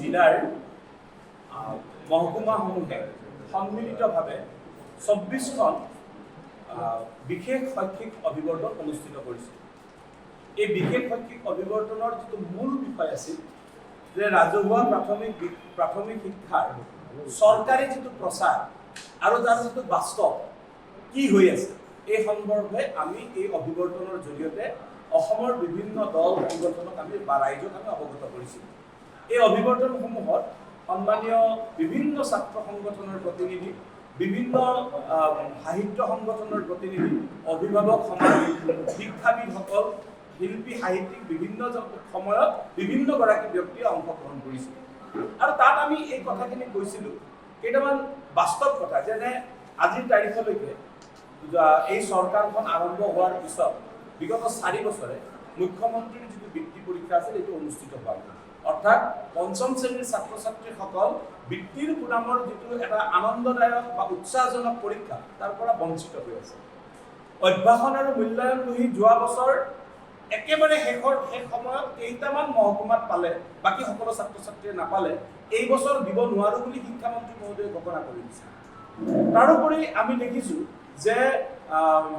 জিলাৰ মহকুমাসমূহে সন্মিলিতভাৱে ২৪খন বিশেষ শৈক্ষিক অভিৱৰ্তন অনুষ্ঠিত কৰিছে। এই বিশেষ শৈক্ষিক অভিৱৰ্তনৰ যিটো মূল বিষয় আছিল যে ৰাজহুৱা প্ৰাথমিক শিক্ষাৰ চৰকাৰী যিটো প্ৰচাৰ আৰু তাৰ যিটো বাস্তৱ কি হৈ আছে এই সন্দৰ্ভে আমি এই অভিৱৰ্তনৰ জৰিয়তে অসমৰ বিভিন্ন দল সংগঠনক আমি বা ৰাইজক আমি অৱগত কৰিছিলোঁ। এই অভিৱৰ্তনসমূহত সন্মানীয় বিভিন্ন ছাত্ৰ সংগঠনৰ প্ৰতিনিধি, বিভিন্ন সাহিত্য সংগঠনৰ প্ৰতিনিধি, অভিভাৱক সমাজ, শিক্ষাবিদসকল, শিল্পী সাহিত্যিক বিভিন্ন সময়ত বিভিন্নগৰাকী ব্যক্তিয়ে অংশগ্ৰহণ কৰিছিল। আৰু তাত আমি এই কথাখিনি কৈছিলোঁ কেইটামান বাস্তৱ কথা, যেনে আজিৰ তাৰিখলৈকে এই চৰকাৰখন আৰম্ভ হোৱাৰ পিছত বিগত 4 বছৰে মুখ্যমন্ত্ৰীৰ যিটো বৃত্তি পৰীক্ষা আছিল এইটো অনুষ্ঠিত হোৱা নাই। অৰ্থাৎ পঞ্চম শ্ৰেণীৰ ছাত্ৰ ছাত্ৰীসকল বৃত্তিৰ সুনামৰ যিটো এটা আনন্দদায়ক বা উৎসাহজনক পৰীক্ষা তাৰ পৰা বঞ্চিত হৈ আছে। অভ্যাসন আৰু মূল্যায়ন বহি যোৱা বছৰ একেবাৰে শেষ সময়ত কেইটামান মহকুমাত পালে, বাকী সকলো ছাত্ৰ ছাত্ৰীয়ে নাপালে। এই বছৰ দিব নোৱাৰো বুলি শিক্ষামন্ত্ৰী মহোদয়ে ঘোষণা কৰি দিছে। তাৰোপৰি আমি দেখিছোঁ যে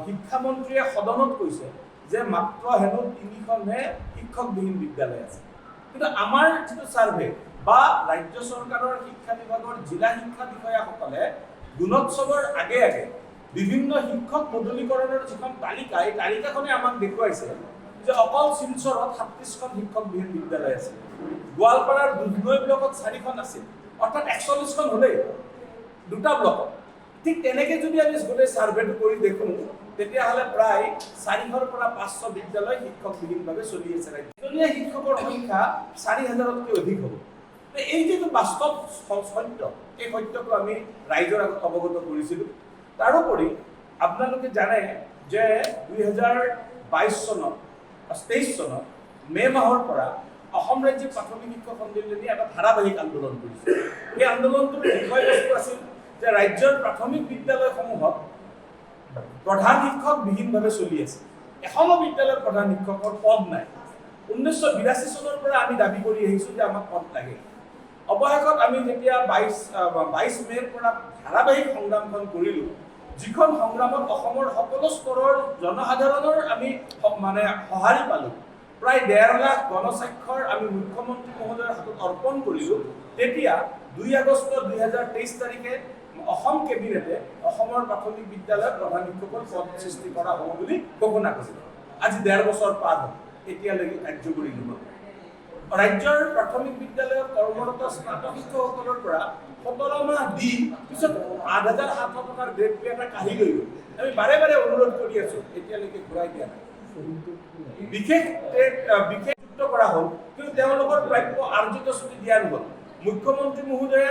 শিক্ষামন্ত্ৰীয়ে সদনত কৈছে যে মাত্ৰ হেনো 3খনহে শিক্ষকবিহীন বিদ্যালয় আছে। কিন্তু আমাৰ যিটো ছাৰ্ভে বা ৰাজ্য চৰকাৰৰ শিক্ষা বিভাগৰ জিলা শিক্ষা বিষয়াসকলে গুণোৎসৱৰ আগে আগে বিভিন্ন শিক্ষক বদলীকৰণৰ যিখন তালিকা, এই তালিকাখনে আমাক দেখুৱাইছে যে অকল শিলচৰত 37খন শিক্ষকবিহীন বিদ্যালয় আছে, গোৱালপাৰাৰ দুধনৈ ব্লকত 4খন আছিল, অৰ্থাৎ 41খন হ'লেই 2টা ব্লকত। ঠিক তেনেকৈ যদি আমি গোটেই ছাৰ্ভেটো কৰি দেখোঁ তেতিয়াহ'লে প্ৰায় 400ৰ পৰা 500 বিদ্যালয় শিক্ষকবিহীনভাৱে চলি আছে। ৰাজ্যজনীয়া শিক্ষকৰ সংখ্যা 4000তকৈ অধিক হ'ব। এই যিটো বাস্তৱ সত্য, এই সত্যটো আমি ৰাইজৰ আগত অৱগত কৰিছিলোঁ। তাৰোপৰি আপোনালোকে জানে যে 2022 চনত 23 চনত মে' মাহৰ পৰা অসম ৰাজ্যিক প্ৰাথমিক শিক্ষক সন্মিলনে এটা ধাৰাবাহিক আন্দোলন কৰিছিল। এই আন্দোলনটোৰ বিষয়বস্তু আছিল যে ৰাজ্যৰ প্ৰাথমিক বিদ্যালয়সমূহত প্ৰধান শিক্ষক বিহীনভাৱে চলি আছে। এখনো বিদ্যালয়ত প্ৰধান শিক্ষকৰ পদ নাই। 1982 চনৰ পৰা আমি দাবী কৰি আহিছোঁ যে আমাক পদ লাগে। অৱশেষত আমি যেতিয়া 22 মে'ৰ পৰা ধাৰাবাহিক সংগ্ৰামখন কৰিলোঁ, যিখন সংগ্ৰামত অসমৰ সকলো স্তৰৰ জনসাধাৰণৰ আমি সঁহাৰি পালোঁ, প্ৰায় 1.5 লাখ গণস্বাক্ষৰ আমি মুখ্যমন্ত্ৰী মহোদয়ৰ হাতত অৰ্পণ কৰিলোঁ। তেতিয়া 2 আগষ্ট 2023 তাৰিখে অসম কেবিনেটে অসমৰ প্ৰাথমিক বিদ্যালয়ত প্ৰধান শিক্ষকৰ পদ সৃষ্টি কৰা হ'ব বুলি ঘোষণা কৰিছিল। আজি 1.5 বছৰ পাৰ হ'ল, এতিয়ালৈকে কাৰ্যকৰী নহ'ল। ৰাজ্যৰ প্ৰাথমিক বিদ্যালয়ত কৰ্মৰত স্নাতক শিক্ষকসকলৰ পৰা 17 মাহ দি পিছত 8,700 টকাৰ গ্ৰেড পে এটা কাঢ়ি লৈ গ'ল। আমি বাৰে বাৰে অনুৰোধ কৰি আছোঁ, এতিয়ালৈকে ঘূৰাই দিয়া নাই। বিশেষ যুক্ত কৰা হ'ল, কিন্তু তেওঁলোকৰ প্ৰাপ্য আৰ্জিত ছুটি দিয়া নহ'ল। মুখ্যমন্ত্ৰী মহোদয়ে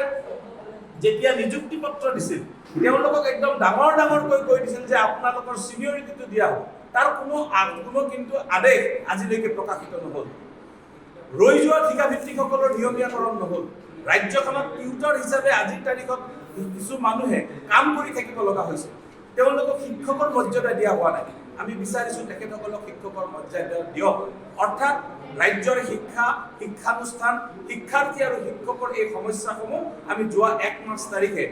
যেতিয়া নিযুক্তি পত্ৰ দিছিল, তেওঁলোকক একদম ডাঙৰকৈ কৈ দিছিল যে আপোনালোকৰ চিনিয়ৰিটিটো দিয়া হ'ব। তাৰ কোনো কিন্তু আদেশ আজিলৈকে প্ৰকাশিত নহ'ল। ৰৈ যোৱা ঠিকাভিত্তিকসকলৰ নিয়মীয়াকৰণ নহ'ল। ৰাজ্যখনত টিউটৰ হিচাপে আজিৰ তাৰিখত কিছু মানুহে কাম কৰি থাকিব লগা হৈছে। তেওঁলোকক শিক্ষকৰ মৰ্যাদা দিয়া হোৱা নাই। আমি বিচাৰিছোঁ তেখেতসকলক শিক্ষকৰ মৰ্যাদা দিয়ক। অৰ্থাৎ ৰাজ্যৰ শিক্ষানুষ্ঠান, শিক্ষাৰ্থী আৰু শিক্ষকৰ এই সমস্যাসমূহ আমি যোৱা 1 মাৰ্চ তাৰিখে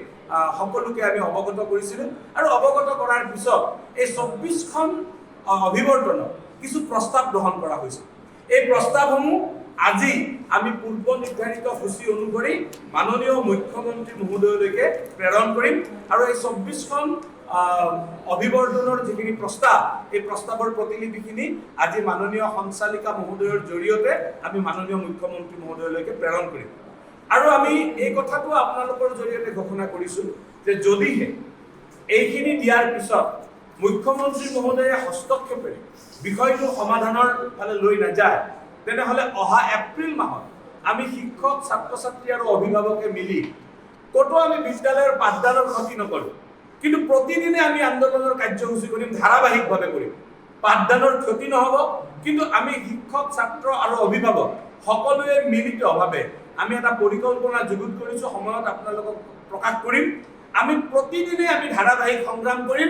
সকলোকে আমি অৱগত কৰিছিলোঁ। আৰু অৱগত কৰাৰ পিছত এই 24খন অভিৱৰ্তনত কিছু প্ৰস্তাৱ গ্ৰহণ কৰা হৈছে। এই প্ৰস্তাৱসমূহ আজি আমি পূৰ্ব নিৰ্ধাৰিত সূচী অনুসৰি মাননীয় মুখ্যমন্ত্ৰী মহোদয়লৈকে প্ৰেৰণ কৰিম। আৰু এই 24খন অভিৱৰ্তনৰ যিখিনি প্ৰস্তাৱ, এই প্ৰস্তাৱৰ প্ৰতিলিপিখিনি আজি মাননীয় সঞ্চালিকা মহোদয়ৰ জৰিয়তে আমি মাননীয় মুখ্যমন্ত্ৰী মহোদয়লৈকে প্ৰেৰণ কৰিম। আৰু আমি এই কথাটো আপোনালোকৰ জৰিয়তে ঘোষণা কৰিছোঁ যে যদিহে এইখিনি দিয়াৰ পিছত মুখ্যমন্ত্ৰী মহোদয়ে হস্তক্ষেপেৰে বিষয়টো সমাধানৰ ফালে লৈ নাযায়, তেনেহ'লে অহা এপ্ৰিল মাহত আমি শিক্ষক, ছাত্ৰ ছাত্ৰী আৰু অভিভাৱকে মিলি ক'তো আমি বিদ্যালয়ৰ পাঠদানৰ ক্ষতি নকৰোঁ, কিন্তু প্ৰতিদিনে আমি আন্দোলনৰ কাৰ্যসূচী কৰিম, ধাৰাবাহিকভাৱে কৰিম। পাঠদানৰ ক্ষতি নহ'ব, কিন্তু আমি শিক্ষক, ছাত্ৰ আৰু অভিভাৱক সকলোৱে মিলিতভাৱে আমি এটা পৰিকল্পনা যুগুত কৰিছোঁ, সময়ত আপোনালোকক প্ৰকাশ কৰিম। আমি প্ৰতিদিনে আমি ধাৰাবাহিক সংগ্ৰাম কৰিম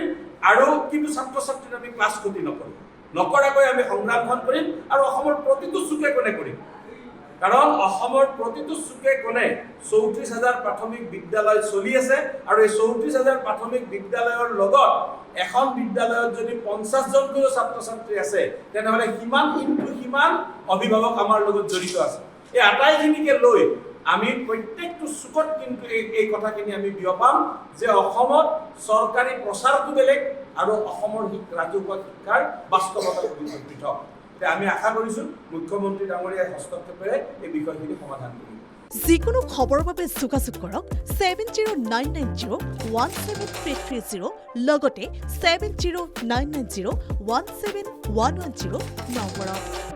আৰু কিন্তু ছাত্ৰ ছাত্ৰীৰ আমি ক্লাছ ক্ষতি নকৰাকৈ আমি সংগ্ৰামখন কৰিম আৰু অসমৰ প্ৰতিটো চুকে কোণে কৰিম। কাৰণ অসমৰ প্ৰতিটো চুকে কোণে 34,000 প্ৰাথমিক বিদ্যালয় চলি আছে আৰু এই 34,000 প্ৰাথমিক বিদ্যালয়ৰ লগত এখন বিদ্যালয়ত যদি 50জনকৈ ছাত্ৰ ছাত্ৰী আছে তেনেহলে সিমান অভিভাৱক আমাৰ লগত জড়িত আছে এই আটাইখিনিকে লৈ আমি প্ৰত্যেকটো চুকত কিন্তু এই কথাখিনি আমি বিয়পাম যে অসমত চৰকাৰী প্ৰচাৰটো বেলেগ আৰু অসমৰ ৰাজহুৱা শিক্ষাৰ বাস্তৱতা পৃথক আমি আশা কৰিছো মুখ্যমন্ত্ৰী ডাঙৰীয়াৰ হস্তক্ষেপেৰে এই বিষয়খিনি সমাধান কৰিব যিকোনো খবৰৰ বাবে যোগাযোগ কৰক 7099017330 লগতে 7099017110 নম্বৰত